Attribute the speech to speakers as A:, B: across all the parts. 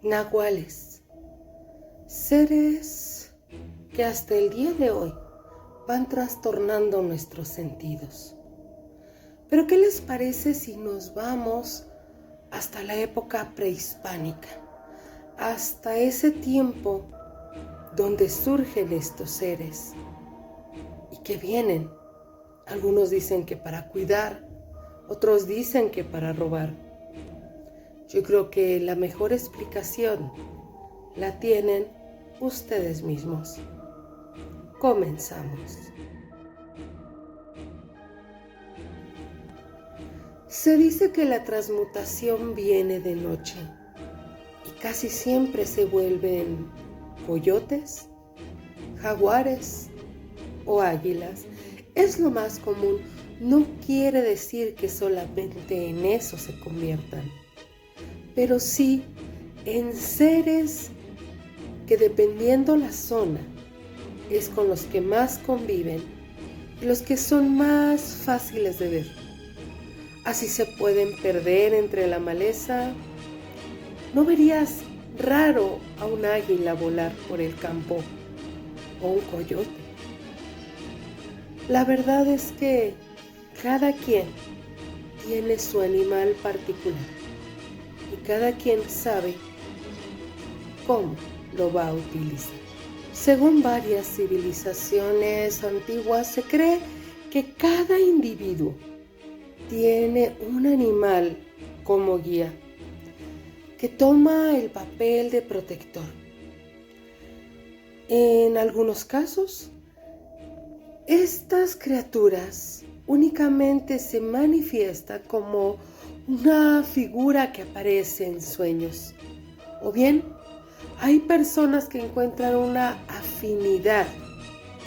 A: Nahuales, seres que hasta el día de hoy van trastornando nuestros sentidos. Pero ¿qué les parece si nos vamos hasta la época prehispánica? Hasta ese tiempo donde surgen estos seres y que vienen. Algunos dicen que para cuidar, otros dicen que para robar. Yo creo que la mejor explicación la tienen ustedes mismos. Comenzamos. Se dice que la transmutación viene de noche y casi siempre se vuelven coyotes, jaguares o águilas. Es lo más común. No quiere decir que solamente en eso se conviertan, pero sí en seres que, dependiendo la zona, es con los que más conviven y los que son más fáciles de ver. Así se pueden perder entre la maleza. No verías raro a un águila volar por el campo o un coyote. La verdad es que cada quien tiene su animal particular y cada quien sabe cómo lo va a utilizar. Según varias civilizaciones antiguas, se cree que cada individuo tiene un animal como guía que toma el papel de protector. En algunos casos, estas criaturas únicamente se manifiestan como una figura que aparece en sueños. O bien, hay personas que encuentran una afinidad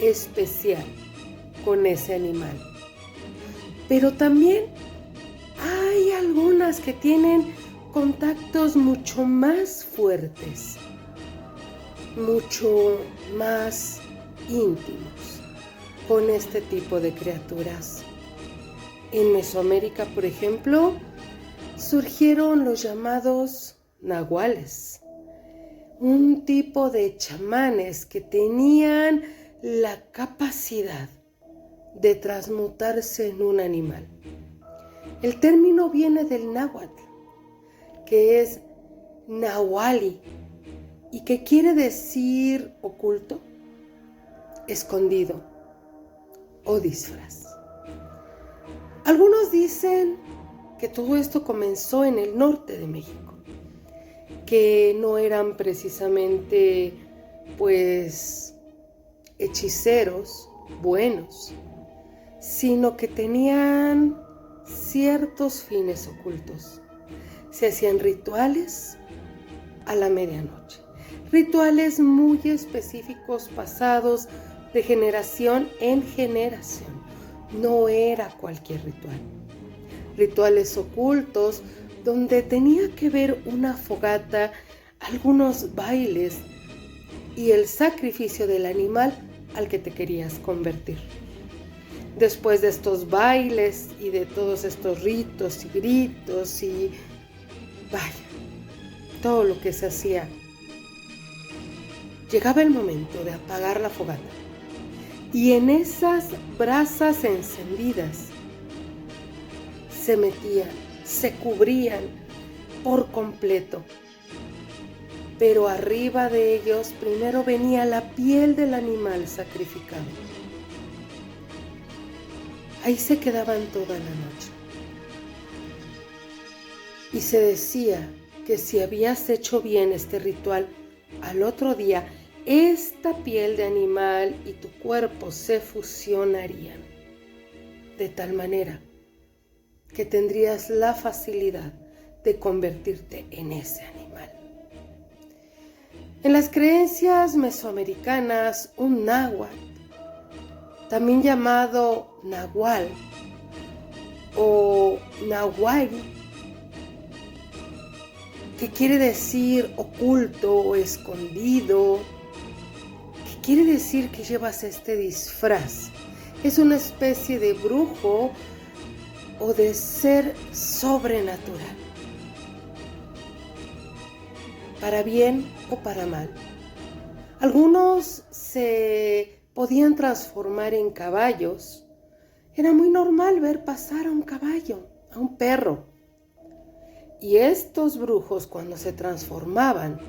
A: especial con ese animal. Pero también hay algunas que tienen contactos mucho más fuertes, mucho más íntimos con este tipo de criaturas. En Mesoamérica, por ejemplo, surgieron los llamados nahuales, un tipo de chamanes que tenían la capacidad de transmutarse en un animal. El término viene del náhuatl, que es nahuali, y que quiere decir oculto, escondido o disfraz. Algunos dicen que todo esto comenzó en el norte de México, que no eran precisamente hechiceros buenos, sino que tenían ciertos fines ocultos. Se hacían rituales a la medianoche, rituales muy específicos pasados de generación en generación. No era cualquier ritual. Rituales ocultos donde tenía que ver una fogata, algunos bailes y el sacrificio del animal al que te querías convertir. Después de estos bailes y de todos estos ritos y gritos y todo lo que se hacía, llegaba el momento de apagar la fogata. Y en esas brasas encendidas se metían, se cubrían por completo. Pero arriba de ellos primero venía la piel del animal sacrificado. Ahí se quedaban toda la noche. Y se decía que si habías hecho bien este ritual, al otro día esta piel de animal y tu cuerpo se fusionarían, de tal manera que tendrías la facilidad de convertirte en ese animal. En las creencias mesoamericanas, un náhuatl, también llamado nahual o nahuay, que quiere decir oculto o escondido, que quiere decir que llevas este disfraz. Es una especie de brujo o de ser sobrenatural. para bien o para mal. Algunos se podían transformar en caballos. Era muy normal ver pasar a un caballo, a un perro. Y estos brujos, cuando se transformaban,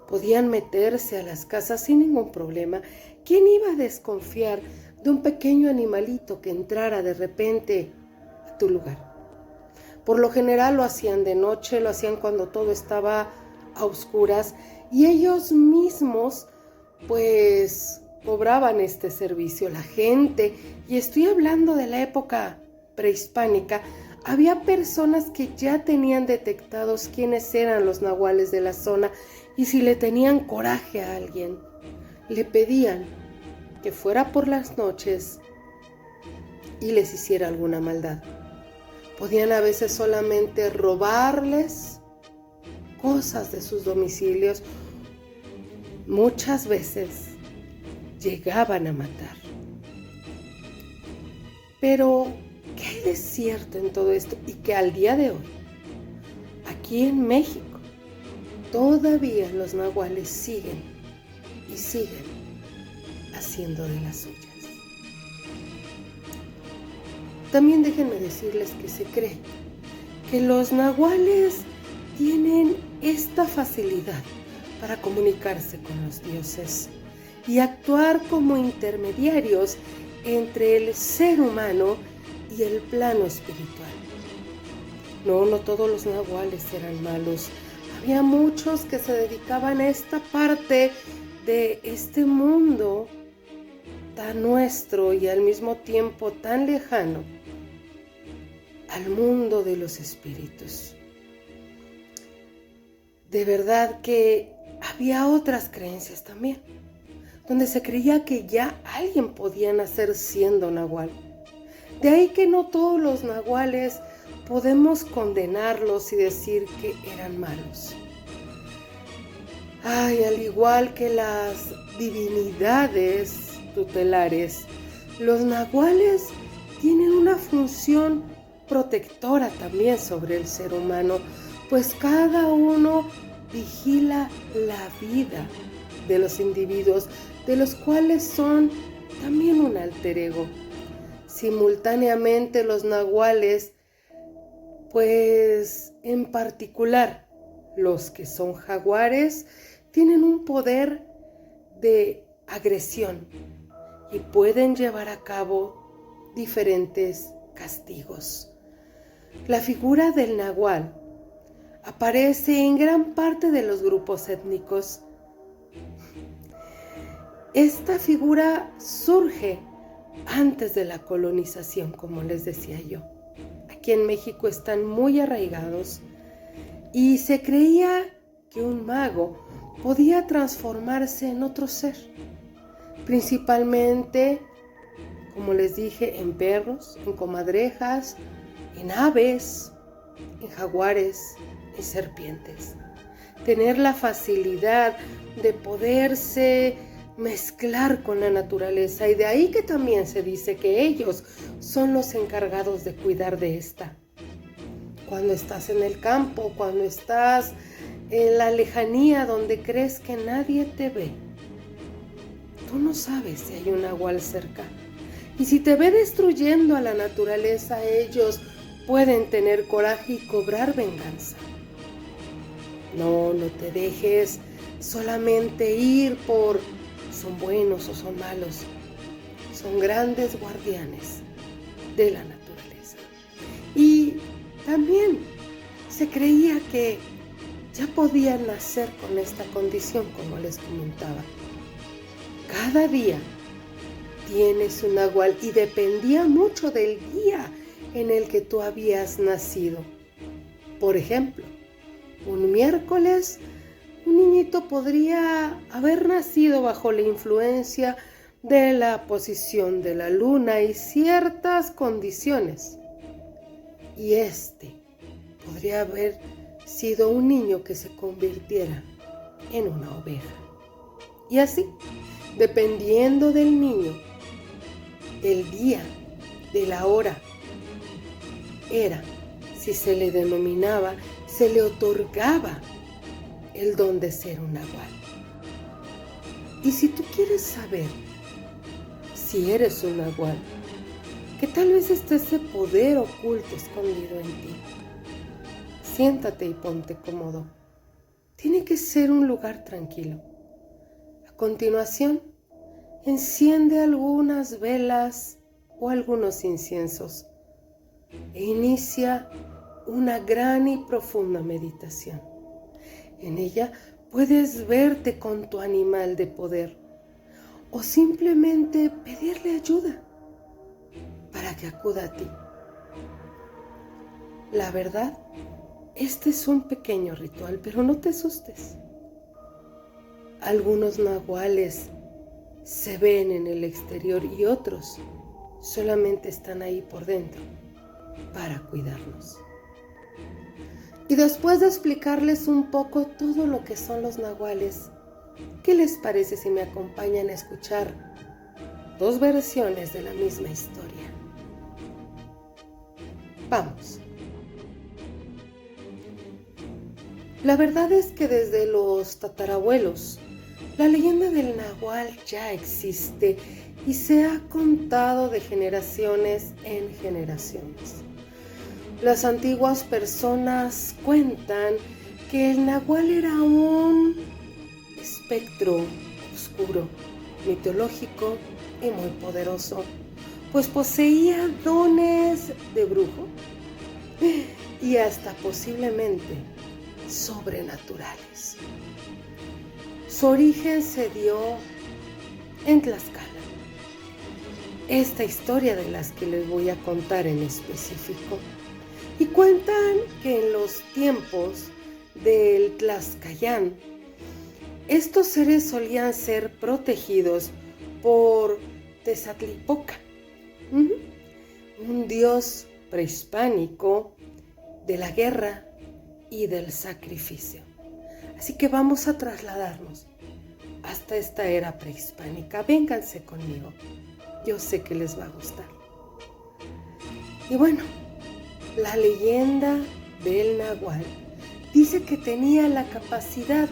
A: podían meterse a las casas sin ningún problema. ¿Quién iba a desconfiar de un pequeño animalito que entrara de repente a tu lugar? Por lo general lo hacían de noche, lo hacían cuando todo estaba a oscuras, y ellos mismos pues cobraban este servicio. La gente, y estoy hablando de la época prehispánica, había personas que ya tenían detectados quiénes eran los nahuales de la zona, y si le tenían coraje a alguien, le pedían que fuera por las noches y les hiciera alguna maldad. Podían a veces solamente robarles cosas de sus domicilios. Muchas veces llegaban a matar. Pero, ¿qué hay de cierto en todo esto? Y que al día de hoy, aquí en México, todavía los nahuales siguen y siguen haciendo de las suyas. También déjenme decirles que se cree que los nahuales tienen esta facilidad para comunicarse con los dioses y actuar como intermediarios entre el ser humano y el plano espiritual. No todos los nahuales eran malos. Había muchos que se dedicaban a esta parte de este mundo tan nuestro y al mismo tiempo tan lejano, al mundo de los espíritus. De verdad que había otras creencias también, donde se creía que ya alguien podía nacer siendo nahual. De ahí que no todos los nahuales podemos condenarlos y decir que eran malos. Al igual que las divinidades tutelares, los nahuales tienen una función protectora también sobre el ser humano, pues cada uno vigila la vida de los individuos, de los cuales son también un alter ego. Simultáneamente los nahuales, pues en particular los que son jaguares, tienen un poder de agresión y pueden llevar a cabo diferentes castigos. La figura del nahual aparece en gran parte de los grupos étnicos. Esta figura surge antes de la colonización, como les decía yo. Aquí en México están muy arraigados y se creía que un mago podía transformarse en otro ser, principalmente, como les dije, en perros, en comadrejas, en aves, en jaguares, en serpientes. Tener la facilidad de poderse mezclar con la naturaleza, y de ahí que también se dice que ellos son los encargados de cuidar de esta. Cuando estás en el campo, cuando estás en la lejanía donde crees que nadie te ve, tú no sabes si hay un nahual cerca. Y si te ve destruyendo a la naturaleza, ellos pueden tener coraje y cobrar venganza. No te dejes solamente ir por son buenos o son malos. Son grandes guardianes de la naturaleza. Y también se creía que ya podían nacer con esta condición, como les comentaba. Cada día tienes un nahual y dependía mucho del día en el que tú habías nacido. Por ejemplo, un miércoles, un niñito podría haber nacido bajo la influencia de la posición de la luna y ciertas condiciones. Y podría haber sido un niño que se convirtiera en una oveja. Y así, dependiendo del niño, del día, de la hora, era, si se le denominaba, se le otorgaba el don de ser un nahual. Y si tú quieres saber si eres un nahual, que tal vez esté ese poder oculto escondido en ti, siéntate y ponte cómodo. Tiene que ser un lugar tranquilo. A continuación, enciende algunas velas o algunos inciensos e inicia una gran y profunda meditación. En ella puedes verte con tu animal de poder o simplemente pedirle ayuda para que acuda a ti. La verdad, este es un pequeño ritual, pero no te asustes. Algunos nahuales se ven en el exterior y otros solamente están ahí por dentro para cuidarnos. Y después de explicarles un poco todo lo que son los nahuales, ¿qué les parece si me acompañan a escuchar dos versiones de la misma historia? Vamos. La verdad es que desde los tatarabuelos, la leyenda del nahual ya existe y se ha contado de generaciones en generaciones. Las antiguas personas cuentan que el nahual era un espectro oscuro, mitológico y muy poderoso, pues poseía dones de brujo y hasta posiblemente sobrenaturales. Su origen se dio en Tlaxcala. Esta historia de las que les voy a contar en específico, y cuentan que en los tiempos del Tlaxcayán, estos seres solían ser protegidos por Tezcatlipoca, un dios prehispánico de la guerra y del sacrificio. Así que vamos a trasladarnos hasta esta era prehispánica. Vénganse conmigo, yo sé que les va a gustar. Y bueno, la leyenda del nahual dice que tenía la capacidad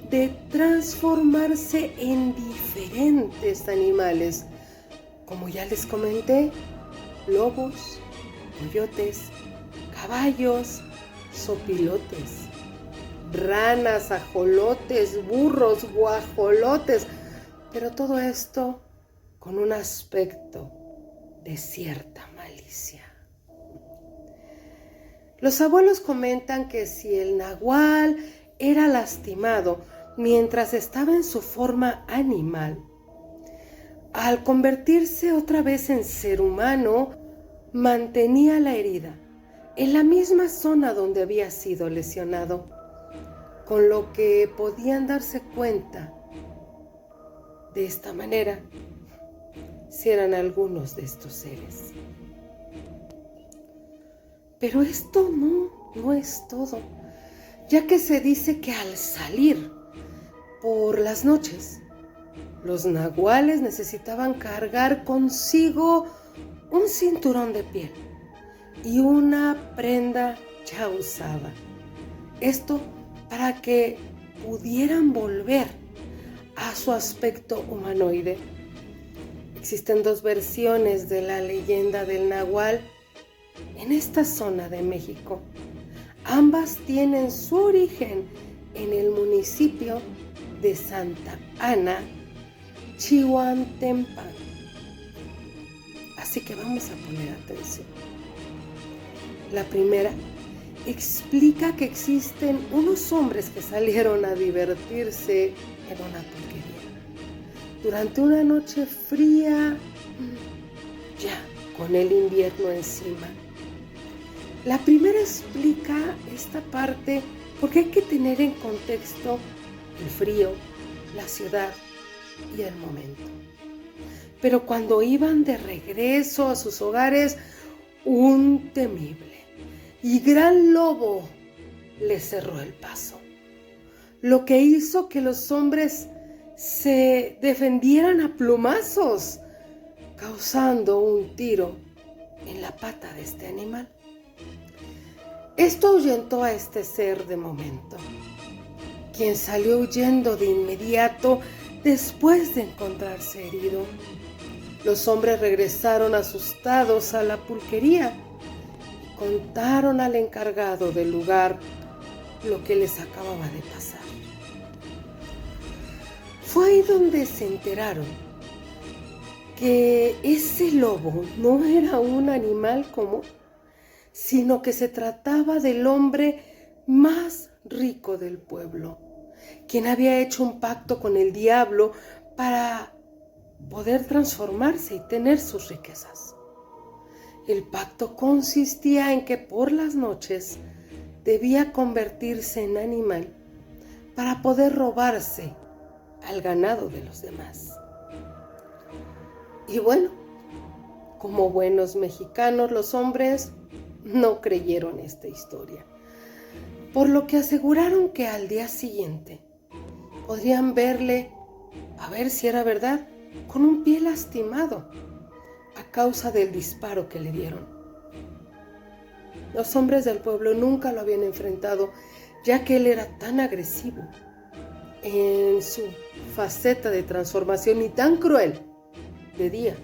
A: de transformarse en diferentes animales, como ya les comenté, lobos, coyotes, caballos, zopilotes, ranas, ajolotes, burros, guajolotes, pero todo esto con un aspecto de cierta malicia. Los abuelos comentan que si el nahual era lastimado mientras estaba en su forma animal, al convertirse otra vez en ser humano, mantenía la herida en la misma zona donde había sido lesionado, con lo que podían darse cuenta de esta manera si eran algunos de estos seres. Pero esto no es todo, ya que se dice que al salir por las noches, los nahuales necesitaban cargar consigo un cinturón de piel y una prenda ya usada. Esto para que pudieran volver a su aspecto humanoide. Existen dos versiones de la leyenda del nahual en esta zona de México. Ambas tienen su origen en el municipio de Santa Ana, Chihuantempan. Así que vamos a poner atención. La primera explica que existen unos hombres que salieron a divertirse en una pulquería durante una noche fría, ya con el invierno encima. La primera explica esta parte porque hay que tener en contexto el frío, la ciudad y el momento. Pero cuando iban de regreso a sus hogares, un temible y gran lobo les cerró el paso, lo que hizo que los hombres se defendieran a plumazos, causando un tiro en la pata de este animal. Esto ahuyentó a este ser de momento, quien salió huyendo de inmediato después de encontrarse herido. Los hombres regresaron asustados a la pulquería y contaron al encargado del lugar lo que les acababa de pasar. Fue ahí donde se enteraron que ese lobo no era un animal común, sino que se trataba del hombre más rico del pueblo, quien había hecho un pacto con el diablo para poder transformarse y tener sus riquezas. El pacto consistía en que por las noches debía convertirse en animal para poder robarse al ganado de los demás. Y bueno, como buenos mexicanos, los hombres no creyeron esta historia, por lo que aseguraron que al día siguiente podrían verle, a ver si era verdad, con un pie lastimado a causa del disparo que le dieron. Los hombres del pueblo nunca lo habían enfrentado, ya que él era tan agresivo en su faceta de transformación y tan cruel de día,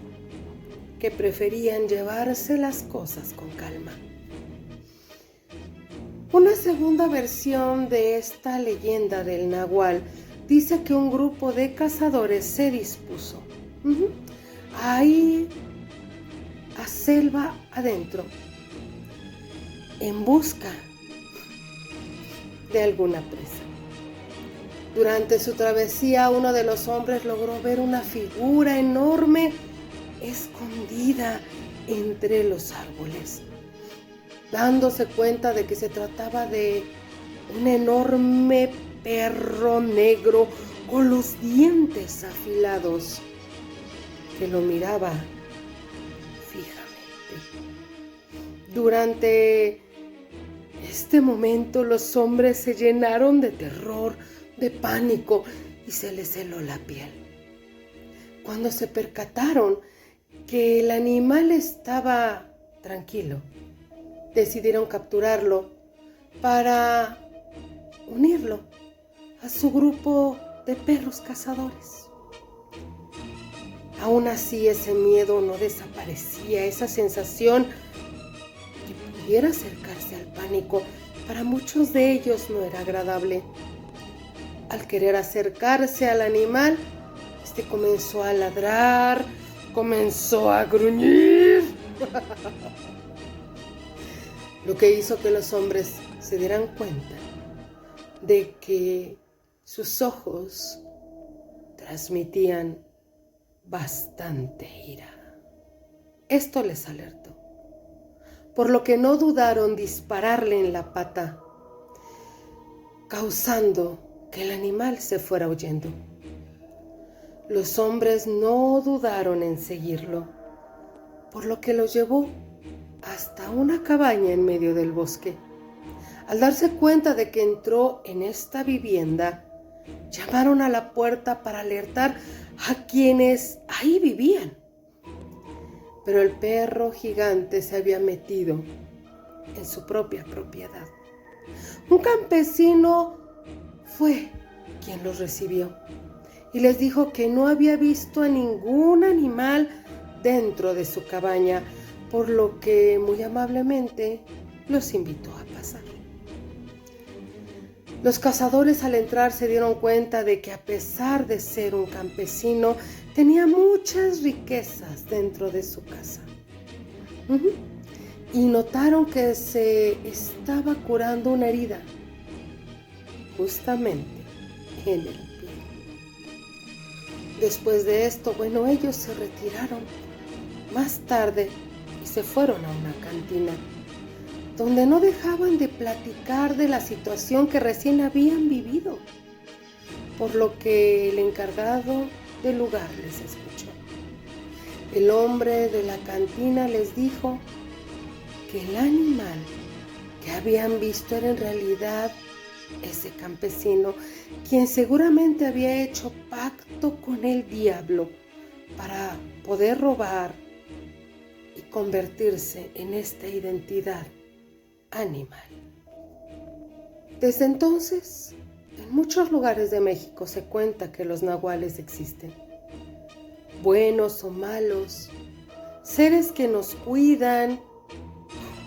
A: que preferían llevarse las cosas con calma. Una segunda versión de esta leyenda del Nahual dice que un grupo de cazadores se dispuso a ir a selva adentro en busca de alguna presa. Durante su travesía, uno de los hombres logró ver una figura enorme escondida entre los árboles, dándose cuenta de que se trataba de un enorme perro negro con los dientes afilados que lo miraba fijamente. Durante este momento los hombres se llenaron de terror, de pánico, y se les heló la piel. Cuando se percataron que el animal estaba tranquilo, decidieron capturarlo para unirlo a su grupo de perros cazadores. Aún así, ese miedo no desaparecía, esa sensación que pudiera acercarse al pánico, para muchos de ellos no era agradable. Al querer acercarse al animal, este comenzó a ladrar, comenzó a gruñir. Lo que hizo que los hombres se dieran cuenta de que sus ojos transmitían bastante ira. Esto les alertó, por lo que no dudaron dispararle en la pata, causando que el animal se fuera huyendo. Los hombres no dudaron en seguirlo, por lo que lo llevó hasta una cabaña en medio del bosque. Al darse cuenta de que entró en esta vivienda, llamaron a la puerta para alertar a quienes ahí vivían. Pero el perro gigante se había metido en su propia propiedad. Un campesino fue quien los recibió y les dijo que no había visto a ningún animal dentro de su cabaña, por lo que muy amablemente los invitó a pasar. Los cazadores, al entrar, se dieron cuenta de que, a pesar de ser un campesino, tenía muchas riquezas dentro de su casa. Y notaron que se estaba curando una herida justamente en el pie. Después de esto, ellos se retiraron más tarde y se fueron a una cantina, donde no dejaban de platicar de la situación que recién habían vivido, por lo que el encargado del lugar les escuchó. El hombre de la cantina les dijo que el animal que habían visto era en realidad ese campesino, quien seguramente había hecho pacto con el diablo para poder robar y convertirse en esta identidad animal. Desde entonces, el En muchos lugares de México se cuenta que los nahuales existen. Buenos o malos, seres que nos cuidan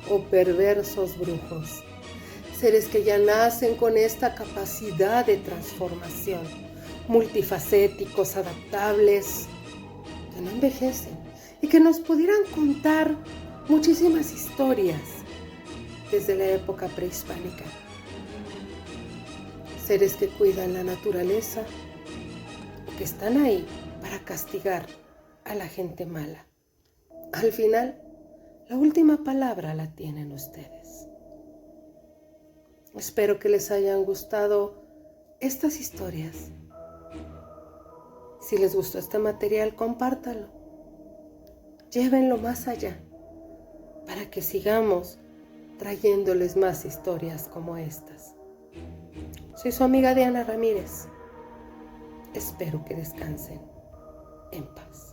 A: o perversos brujos. Seres que ya nacen con esta capacidad de transformación, multifacéticos, adaptables, que no envejecen y que nos pudieran contar muchísimas historias desde la época prehispánica. Seres que cuidan la naturaleza o que están ahí para castigar a la gente mala. Al final, la última palabra la tienen ustedes. Espero que les hayan gustado estas historias. Si les gustó este material, compártalo. Llévenlo más allá para que sigamos trayéndoles más historias como estas. Soy su amiga Diana Ramírez. Espero que descansen en paz.